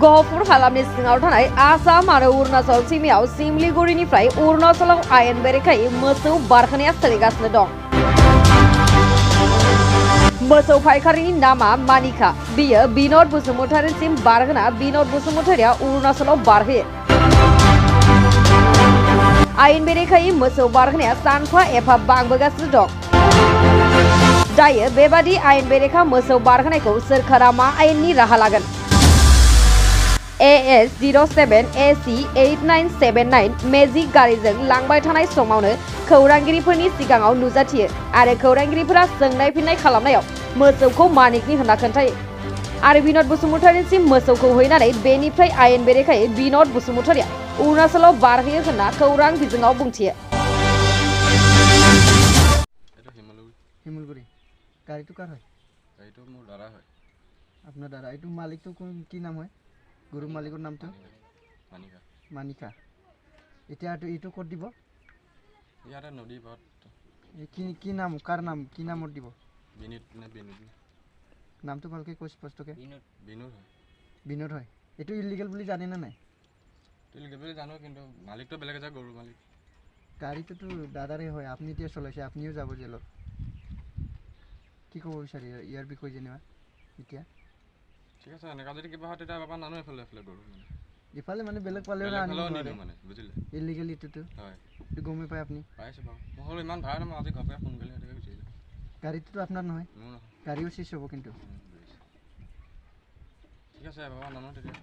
गहपुर हालामनि सिङाव थानाय आसाम आरो अरुणाचल सिमायाव सिमलिगुरिनिफ्राय अरुणाचलाव आयेन बेरेखायै मोसौ बारहोनाया सोलिगासिनो दं। मोसौ फायखारिनि नामा मानिका। बियो बिनोद बसुमतारीसिम बारहोना बिनोद बसुमतारीया अरुणाचलाव बारहोयो। आयेन बेरेखायै मोसौ बारहोनाया सानफा एफा बांबोगासिनो दं। दायो बेबादि आयेन बेरेखा मोसौ बारहोनायखौ सोरखारा मा आयेननि राहा लागोन? AS 07 AC 8979 मेजिक गारिजों लांबाय थानाय समावनो खौरांगिरिफोरनि सिगाङाव नुजाथियो आरो खौरांगिरिफोरा सोंनाय फिननाय खालामनायाव मोसौखौ मानिकनि होनना खोन्थायो आरो बिनोद बसुमतारीसिम मोसौखौ हैनानै बेनिफ्राय आयेन बेरेखायै बिनोद बसुमतारीया अरुणाचलाव बारहोयो होनना खौरां बिजोङाव बुंथियो। শিমলগুৰি গাড়ীটো কাৰ হয়? গাড়ীটো মোৰ দাদা হয়। আপোনাৰ দাদা? এইটো মালিকটো কি নাম হয়? গৰু মালিকৰ নামটো? মানিকা। মানিকা। এতিয়া এইটো ক'ত দিব? ইয়াতে নদী পাৰত। কি নাম, কাৰ নাম, কি নামত দিব? বিনোদ নে বিনোদ? নামটো ভালকৈ কৈ স্পষ্টকৈ। বিনোদ হয়। বিনোদ হয়। এইটো ইলিগেল বুলি জানে নে নাই? ইলিগেল বুলি জানো, কিন্তু মালিকটো বেলেগ আছে, গৰু মালিক। গাড়ীটোতো দাদাৰে হয়, আপুনি এতিয়া চলাইছে, আপুনিও যাব জেলত। কি ক'ব বিচাৰি ইয়াৰ বিষয়ে যেনিবা এতিয়া? ঠিক আছে, এনেকুৱা যদি কিবা হয় তেতিয়া বাবা নানো এইফালে গৰু মানে। ইফালে মানে বেলেগ পালেও নিনো মানে, বুজিলে? ইলিগেল এইটোতো হয়। এইটো গমেই পায় আপুনি? পাইছোঁ বাৰু। মই হ'লো ইমান ভাড়া নাই, মই আজি ঘৰৰ পৰা ফোন কৰিলে সেইটোকে গুচি আহিলোঁ। গাড়ীটোতো আপোনাৰ নহয়? মোৰ নহয়। গাড়ীও চিজ হ'ব কিন্তু। ঠিক আছে বাবা, নানো তেতিয়া।